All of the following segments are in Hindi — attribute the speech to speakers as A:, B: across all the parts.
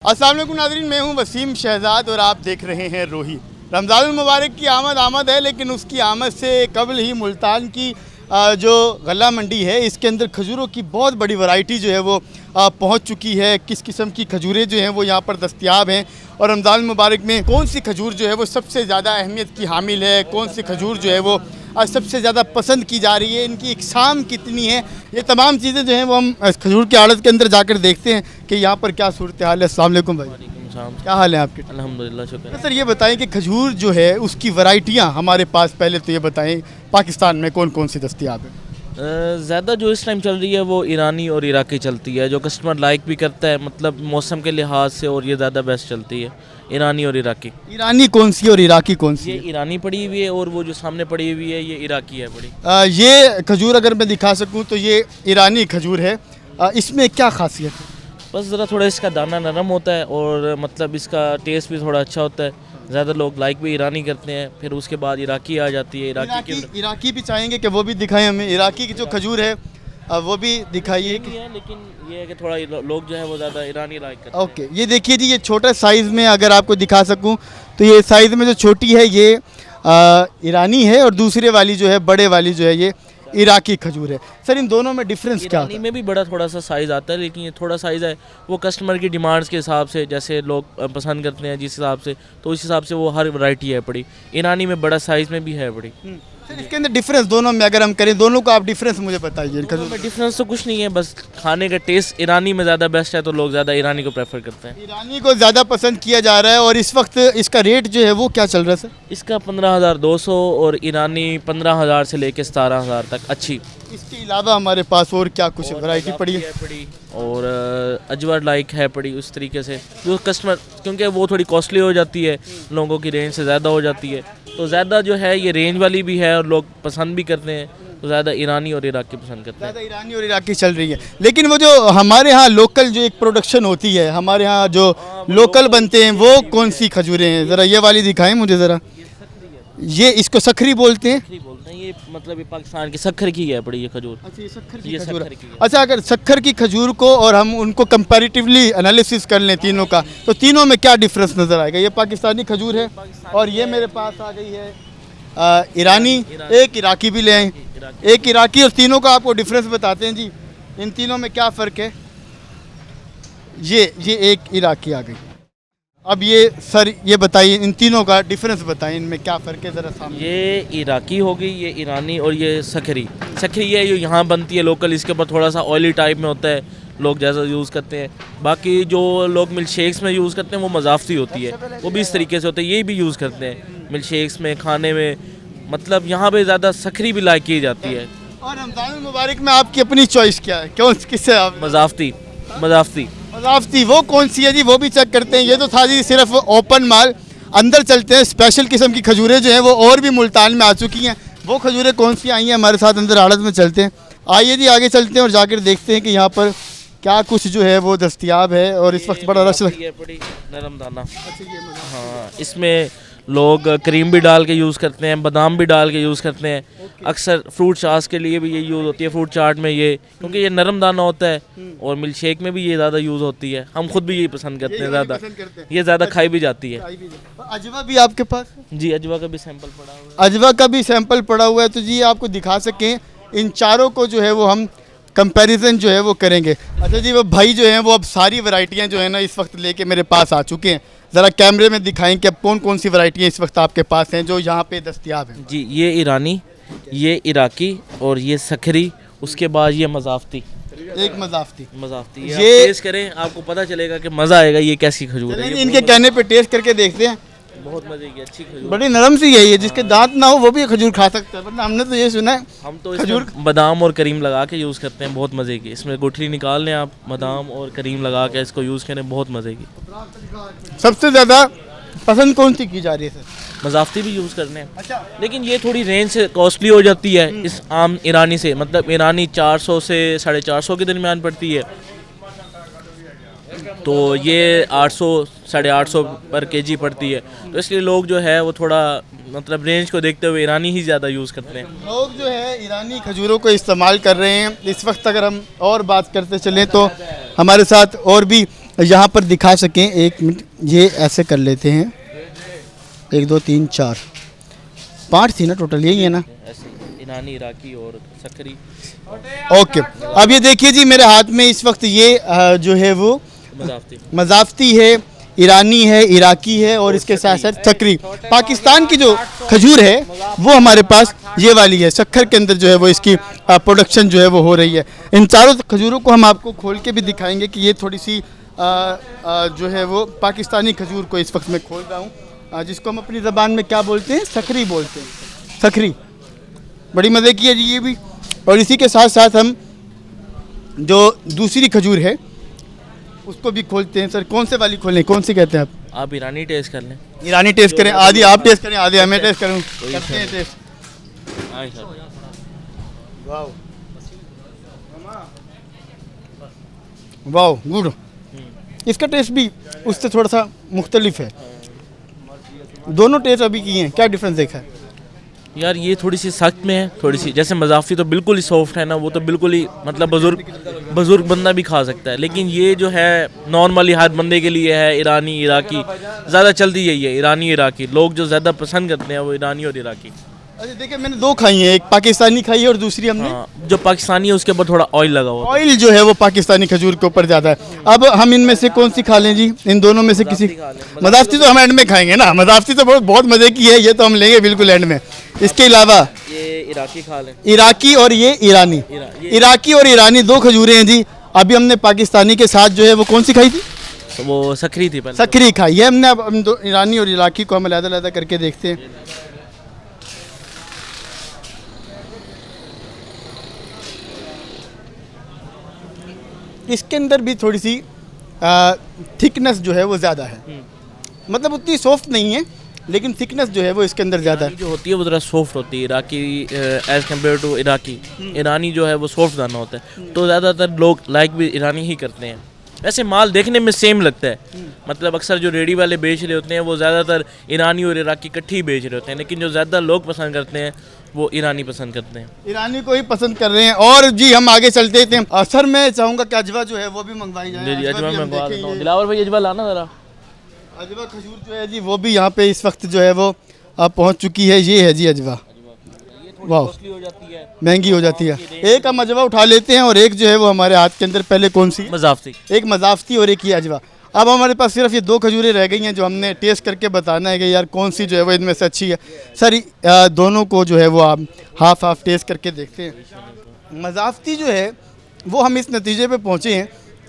A: अस्सलाम वालेकुम नाज़रीन, मैं हूं वसीम शहजाद और आप देख रहे हैं रोही। रमज़ानुल मुबारक की आमद है, लेकिन उसकी आमद से कबल ही मुल्तान की जो गला मंडी है इसके अंदर खजूरों की बहुत बड़ी वैरायटी जो है वो पहुंच चुकी है। किस किस्म की खजूरें जो हैं वो यहाँ पर दस्तयाब हैं और रमज़ान मुबारक में कौन सी खजूर जो है वो सबसे ज़्यादा अहमियत की हामिल है, कौन सी खजूर जो है वो सबसे ज़्यादा पसंद की जा रही है, इनकी इकसाम कितनी है, ये तमाम चीज़ें जो हैं वो हम खजूर की आड़त के अंदर जाकर देखते हैं कि यहाँ पर क्या सूरत हाल है। अस्सलाम वालेकुम भाई, क्या हाल है आपके?
B: अल्हम्दुलिल्लाह, शुक्र है।
A: सर ये बताएं कि खजूर जो है उसकी वैरायटियाँ हमारे पास पहले तो ये बताएं पाकिस्तान में कौन कौन सी दस्तयाब है?
B: ज़्यादा जो इस टाइम चल रही है वो ईरानी और इराकी चलती है, जो कस्टमर लाइक भी करता है, मतलब मौसम के लिहाज से, और ये ज़्यादा बेस्ट चलती है, ईरानी और इराकी।
A: ईरानी कौन सी और इराकी कौन सी
B: ये
A: है?
B: ईरानी पड़ी हुई है और वो जो सामने पड़ी हुई है ये इराकी है पड़ी।
A: ये खजूर अगर मैं दिखा सकूँ तो ये ईरानी खजूर है। इसमें क्या खासियत है?
B: बस ज़रा थोड़ा इसका दाना नरम होता है और मतलब इसका टेस्ट भी थोड़ा अच्छा होता है। ज़्यादा लोग लाइक भी ईरानी करते हैं, फिर उसके बाद इराकी आ जाती है।
A: इराकी भी चाहेंगे कि वो भी दिखाएं हमें, इराकी की जो खजूर है वो भी दिखाइए।
B: लेकिन ये है कि थोड़ा लोग जो है वो ज़्यादा ईरानी लाइक करते हैं।
A: ओके, ये देखिए जी, ये छोटा साइज़ में अगर आपको दिखा सकूं तो ये साइज़ में जो छोटी है ये ईरानी है और दूसरे वाली जो है बड़े वाली जो है ये इराकी खजूर है। सर इन दोनों में डिफरेंस क्या
B: ईरानी में भी बड़ा थोड़ा सा साइज़ आता है, लेकिन ये थोड़ा साइज़ है वो कस्टमर की डिमांड्स के हिसाब से, जैसे लोग पसंद करते हैं जिस हिसाब से, तो उस हिसाब से वो हर वैरायटी है पड़ी। ईरानी में बड़ा साइज़ में भी है पड़ी।
A: सर इसके अंदर डिफरेंस दोनों में अगर हम करें, दोनों का आप डिफरेंस मुझे बताइए।
B: खजूर में डिफरेंस तो कुछ नहीं है, बस खाने का टेस्ट ईरानी में ज़्यादा बेस्ट है, तो लोग ज़्यादा ईरानी को प्रेफर करते हैं।
A: ईरानी को ज़्यादा पसंद किया जा रहा है और इस वक्त इसका रेट जो है वो क्या चल रहा है सर?
B: इसका 15,200 और ईरानी 15,000 से लेकर 17,000 तक अच्छी।
A: इसके अलावा हमारे पास और क्या कुछ वैरायटी पड़ी है?
B: और अजवर लाइक है पड़ी उस तरीके से, जो कस्टमर, क्योंकि वो थोड़ी कॉस्टली हो जाती है, लोगों की रेंज से ज़्यादा हो जाती है, तो ज़्यादा जो है ये रेंज वाली भी है और लोग पसंद भी करते हैं, तो ज़्यादा ईरानी और इराकी पसंद करते हैं।
A: ज़्यादा ईरानी और इराकी चल रही है। लेकिन वो जो हमारे यहाँ लोकल जो एक प्रोडक्शन होती है, हमारे यहाँ जो लोकल बनते हैं वो कौन सी खजूरें हैं? ज़रा ये वाली दिखाएं मुझे ज़रा। ये इसको सखरी बोलते हैं?
B: ये मतलब ये पाकिस्तान की सखर की है बड़ी ये खजूर।
A: अच्छा, ये सखर की
B: ये
A: खजूर
B: सखर
A: है।
B: की है।
A: अच्छा, अगर सखर की खजूर को और हम उनको कंपैरेटिवली एनालिसिस कर लें तीनों का, तो तीनों में क्या डिफरेंस नज़र आएगा? ये पाकिस्तानी खजूर है और ये मेरे पास आ गई है ईरानी, एक इराकी भी ले आए, एक इराकी, और तीनों का आपको डिफरेंस बताते हैं जी। इन तीनों में क्या फ़र्क है? ये एक इराकी आ गई। अब ये सर ये बताइए, इन तीनों का डिफरेंस बताएं, इनमें क्या फ़र्क है ज़रा सामने।
B: ये इराकी हो गई, ये ईरानी, और ये सखरी। सखरी है जो यहाँ बनती है लोकल, इसके ऊपर थोड़ा सा ऑयली टाइप में होता है, लोग जैसा यूज़ करते हैं। बाकी जो लोग मिल्क शेक्स में यूज़ करते हैं वो मज़ाफ़ती होती है, वो भी इस तरीके से होता है, ये भी यूज़ करते हैं मिल्क शेक्स में, खाने में, मतलब यहाँ पे ज़्यादा सखरी भी लाइक की जाती है।
A: और रमज़ान मुबारक में आपकी अपनी चॉइस क्या है? क्यों, किससे आप?
B: मज़ाफ़ती। मज़ाफ़ती
A: मज़ाफ़ती वो कौन सी है जी? वो भी चेक करते हैं। ये तो था जी सिर्फ ओपन माल। अंदर चलते हैं, स्पेशल किस्म की खजूरें जो हैं वो और भी मुल्तान में आ चुकी हैं। वो खजूरें कौन सी आई हैं हमारे साथ, अंदर आड़त में चलते हैं। आइए जी, आगे चलते हैं और जाकर देखते हैं कि यहाँ पर क्या कुछ जो है वो दस्तयाब है। और इस वक्त बड़ा रश
B: है बड़ी नरम दाना। हाँ, इसमें लोग क्रीम भी डाल के यूज़ करते हैं, बादाम भी डाल के यूज़ करते हैं। अक्सर फ्रूट चास के लिए भी ये यूज़ होती है, फ्रूट चाट में ये, क्योंकि ये नरम दाना होता है, और मिल्क शेक में भी ये ज़्यादा यूज़ होती है। हम खुद भी यही पसंद करते हैं ज़्यादा, ये ज़्यादा खाई भी जाती है।
A: अजवा भी आपके पास?
B: जी, अजवा का भी सैंपल पड़ा हुआ है।
A: अजवा का भी सैंपल पड़ा हुआ है, तो जी आपको दिखा सकें इन चारों को जो है वो हम कंपैरिजन जो है वो करेंगे। अच्छा जी, वो भाई जो हैं वो अब सारी वैरायटियां जो है ना इस वक्त लेके मेरे पास आ चुके हैं। ज़रा कैमरे में दिखाएं कि अब कौन कौन सी वैरायटियां इस वक्त आपके पास हैं जो यहाँ पे दस्तयाब हैं।
B: जी, ये ईरानी, ये इराकी, और ये सखरी, उसके बाद ये मज़ाफ़ती।
A: एक मज़ाफ़ती।
B: मज़ाफ़ती
A: ये
B: टेस्ट करें, आपको पता चलेगा कि मज़ा आएगा, ये कैसी खजूर है।
A: इनके कहने पे टेस्ट करके देखते हैं।
B: बहुत मज़े की अच्छी खजूर,
A: बड़ी नरम सी है ये, जिसके दांत ना हो वो भी खजूर खा सकता है, वरना हमने तो ये सुना है
B: हम तो इसमें बादाम और करीम लगा के यूज़ करते हैं, बहुत मज़े की। इसमें गुठली निकाल लें आप, बादाम और करीम लगा के इसको यूज़ करें, बहुत मज़े की।
A: सबसे ज़्यादा पसंद कौन सी की जा रही है सर?
B: मज़ाफ़ती भी यूज़ करने हैं। अच्छा, लेकिन ये थोड़ी रेंज से कॉस्टली हो जाती है इस आम ईरानी से, मतलब ईरानी 400 से 450 के दरमियान पड़ती है, तो ये 800 850 पर केजी पड़ती है, तो इसलिए लोग जो है वो थोड़ा मतलब रेंज को देखते हुए ईरानी ही ज़्यादा यूज़ करते हैं।
A: लोग जो है ईरानी खजूरों को इस्तेमाल कर रहे हैं इस वक्त। अगर हम और बात करते चलें तो हमारे साथ और भी यहाँ पर दिखा सकें। एक मिनट, ये ऐसे कर लेते हैं। 1 2 3 4 5 थी ना टोटल, यही है ना?
B: ऐसे ईरानी, इराकी और सकरी।
A: ओके, अब ये देखिए जी, मेरे हाथ में इस वक्त ये जो है वो मज़ाफ़ती है, ईरानी है, इराकी है और इसके साथ साथ सकरी। पाकिस्तान की जो खजूर है वो हमारे पास ये वाली है। शक्कर के अंदर जो है वो इसकी प्रोडक्शन जो है वो हो रही है। इन चारों खजूरों को हम आपको खोल के भी दिखाएंगे कि ये थोड़ी सी जो है वो पाकिस्तानी खजूर को इस वक्त मैं खोल रहा हूँ, जिसको हम अपनी ज़बान में क्या बोलते हैं? सकरी बोलते हैं। सकरी बड़ी मज़े की है जी ये भी। और इसी के साथ साथ हम जो दूसरी खजूर है उसको भी खोलते हैं। सर कौन से वाली खोलें, कौन सी कहते हैं
B: आप ईरानी टेस्ट कर लें।
A: ईरानी टेस्ट करें, आधी आप टेस्ट करें, आधी हमें टेस्ट करूँ, करते हैं टेस्ट। वाह वाह, गुड। इसका टेस्ट भी उससे थोड़ा सा मुख्तलिफ है। दोनों टेस्ट अभी किए हैं, क्या डिफरेंस देखा है?
B: यार ये थोड़ी सी सख्त में है, थोड़ी सी जैसे मज़ाफ़ती तो बिल्कुल ही सॉफ्ट है ना, वो तो बिल्कुल ही मतलब बुज़ुर्ग बंदा भी खा सकता है। लेकिन ये जो है नॉर्मली हर बंदे के लिए है। ईरानी, इराकी ज़्यादा चलती यही है। ईरानी, इराकी लोग जो ज़्यादा पसंद करते हैं वो ईरानी और इराकी।
A: अच्छा देखिए, मैंने 2 खाई हैं, एक पाकिस्तानी खाई है और दूसरी हमने
B: जो पाकिस्तानी है उसके ऊपर थोड़ा ऑयल लगा हुआ
A: ऑयल जो है वो पाकिस्तानी खजूर के ऊपर ज़्यादा है। अब हम इनमें से कौन सी खा लें जी? इन दोनों में से किसी? मज़ाफ़ती तो हम एंड में खाएंगे ना, मज़ाफ़ती तो बहुत मज़े की है, ये तो हम लेंगे बिल्कुल एंड में। इसके अलावा
B: ये इराकी खा लें।
A: इराकी और ये ईरानी। इराकी और ईरानी 2 खजूरें हैं जी। अभी हमने पाकिस्तानी के साथ जो है वो कौन सी खाई थी?
B: वो सकरी थी,
A: सकरी खाई है हमने। अब हम ईरानी और इराकी को हम अलग-अलग करके देखते हैं। इसके अंदर भी थोड़ी सी थिकनेस जो है वो ज़्यादा है, मतलब उतनी सॉफ्ट नहीं है लेकिन थिकनेस जो है वो इसके अंदर ज़्यादा है।
B: जो होती है वो ज़रा सॉफ्ट होती है Iraqi as compare to Iraqi. ईरानी जो है वो सॉफ्ट दाना होता है, तो ज़्यादातर लोग लाइक भी ईरानी ही करते हैं। वैसे माल देखने में सेम लगता है, मतलब अक्सर जो रेडी वाले बेच रहे होते हैं वो ज़्यादातर ईरानी और इराकी इकट्ठी ही बेच रहे होते हैं, लेकिन जो ज़्यादा लोग पसंद करते हैं वो ईरानी पसंद करते हैं।
A: ईरानी को ही पसंद कर रहे हैं। और जी हम आगे चलते थे। सर मैं चाहूँगा कि अजवा जो है वो भी मंगवाई जाए।
B: जी अजवा मंगवा देता हूँ। दिलावर भाई अजवा लाना ज़रा।
A: अजवा खजूर जो है जी वो भी यहाँ पे इस वक्त जो है वो पहुँच चुकी है। ये है जी अजवा। वाह, महंगी हो जाती है। एक हम अजवा उठा लेते हैं और एक जो है वो हमारे हाथ के अंदर, पहले कौन सी?
B: मज़ाफ़ती।
A: एक मज़ाफ़ती और एक ये अजवा। अब हमारे पास सिर्फ ये 2 खजूरें रह गई हैं जो हमने टेस्ट करके बताना है कि यार कौन सी जो है वो इनमें से अच्छी है। सर दोनों को जो है वो आप हाफ टेस्ट करके देखते हैं। मज़ाफ़ती जो है वो हम इस नतीजे पे पहुँचे हैं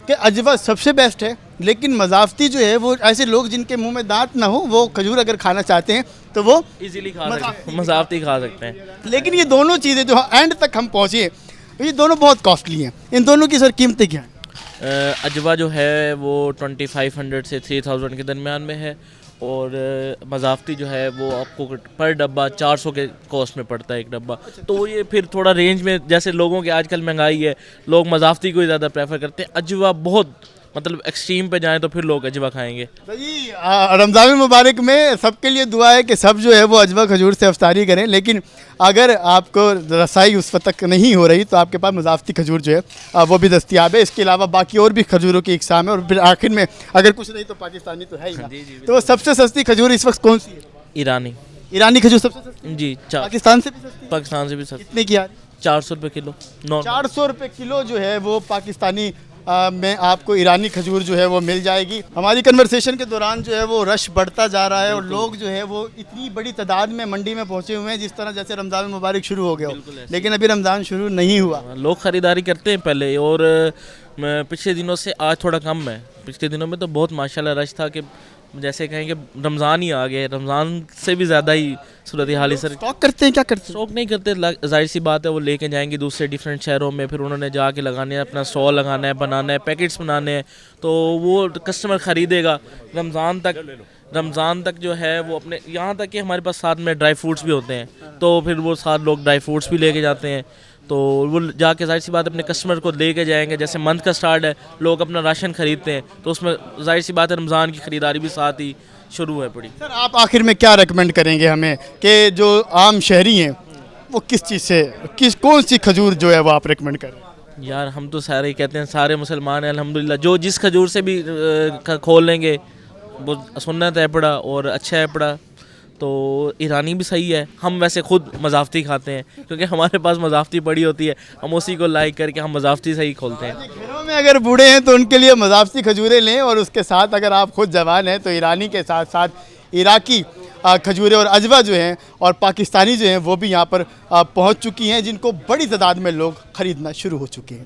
A: कि अजवा सबसे बेस्ट है, लेकिन मज़ाफ़ती जो है वो ऐसे लोग जिनके मुंह में दांत ना हो वो खजूर अगर खाना चाहते हैं तो वो
B: इजीली खा सकते हैं, मज़ाफ़ती खा सकते हैं।
A: लेकिन ये दोनों चीज़ें जो एंड तक हम पहुँचे ये दोनों बहुत कॉस्टली हैं। इन दोनों की सर कीमतें क्या हैं?
B: अजवा जो है वो 2500 से 3000 के दरमियान में है, और मज़ाफ़ती जो है वो आपको पर डब्बा 400 के कॉस्ट में पड़ता है एक डब्बा। तो ये फिर थोड़ा रेंज में, जैसे लोगों की आजकल महंगाई है, लोग मज़ाफ़ती को ही ज़्यादा प्रेफर करते हैं। अजवा बहुत मतलब एक्सट्रीम पे जाएं तो फिर लोग अजवा खाएंगे।
A: जी रमज़ान मुबारक में सबके लिए दुआ है कि सब जो है वो अजवा खजूर से अफ्तारी करें, लेकिन अगर आपको रसाई उस वक्त तक नहीं हो रही तो आपके पास मज़ाफ़ती खजूर जो है वो भी दस्तियाब है। इसके अलावा बाकी और भी खजूरों की इकसाम है, और फिर आखिर में अगर कुछ नहीं तो पाकिस्तानी तो है ही ना। तो सबसे सस्ती खजूर इस वक्त कौन सी है?
B: ईरानी।
A: ईरानी खजूर सबसे सस्ती
B: जी।
A: पाकिस्तान से भी सस्ती?
B: पाकिस्तान से भी सस्ती।
A: कितने की आ रही?
B: 400 रुपये किलो।
A: 400 रुपये किलो जो है वो पाकिस्तानी में आपको ईरानी खजूर जो है वो मिल जाएगी। हमारी कन्वर्सेशन के दौरान जो है वो रश बढ़ता जा रहा है और लोग जो है वो इतनी बड़ी तादाद में मंडी में पहुंचे हुए हैं जिस तरह जैसे रमज़ान मुबारक शुरू हो गया हो, लेकिन अभी रमज़ान शुरू नहीं हुआ।
B: लोग ख़रीदारी करते हैं पहले, और पिछले दिनों से आज थोड़ा कम है। पिछले दिनों में तो बहुत माशाल्लाह रश था कि जैसे कहें कि रमज़ान ही आ गए, रमज़ान से भी ज़्यादा ही सूरत हाल है। सर
A: स्टॉक करते हैं? क्या करते हैं?
B: स्टॉक नहीं करते, जाहिर सी बात है वो लेके जाएंगे दूसरे डिफरेंट शहरों में, फिर उन्होंने जाके लगाने हैं, अपना स्टॉल लगाना है, बनाना है, पैकेट्स बनाने हैं, तो वो कस्टमर ख़रीदेगा रमज़ान तक जो है वो अपने, यहाँ तक कि हमारे पास साथ में ड्राई फ्रूट्स भी होते हैं, तो फिर वो साथ लोग ड्राई फ्रूट्स भी लेके जाते हैं, तो वो जाके जाहिर सी बात अपने कस्टमर को लेके जाएंगे। जैसे मंथ का स्टार्ट है, लोग अपना राशन ख़रीदते हैं, तो उसमें जाहिर सी बात है रमज़ान की ख़रीदारी भी साथ ही शुरू है पड़ी।
A: सर आप आखिर में क्या रेकमेंड करेंगे हमें कि जो आम शहरी हैं वो किस चीज़ से, कौन सी खजूर जो है वो आप रेकमेंड करें?
B: यार हम तो सारे ही कहते हैं, सारे मुसलमान हैं अल्हम्दुलिल्लाह, जो जिस खजूर से भी खोल लेंगे वो सुन्नत है पड़ा और अच्छा है पड़ा। तो ईरानी भी सही है। हम वैसे खुद मज़ाफ़ती खाते हैं क्योंकि हमारे पास मज़ाफ़ती पड़ी होती है, हम उसी को लाइक करके हम मज़ाफ़ती सही खोलते हैं।
A: घरों में अगर बूढ़े हैं तो उनके लिए मज़ाफ़ती खजूरें लें, और उसके साथ अगर आप खुद जवान हैं तो ईरानी के साथ साथ इराकी खजूरें और अजवा जो हैं और पाकिस्तानी जो हैं वो भी यहाँ पर पहुँच चुकी हैं, जिनको बड़ी तादाद में लोग ख़रीदना शुरू हो चुके हैं।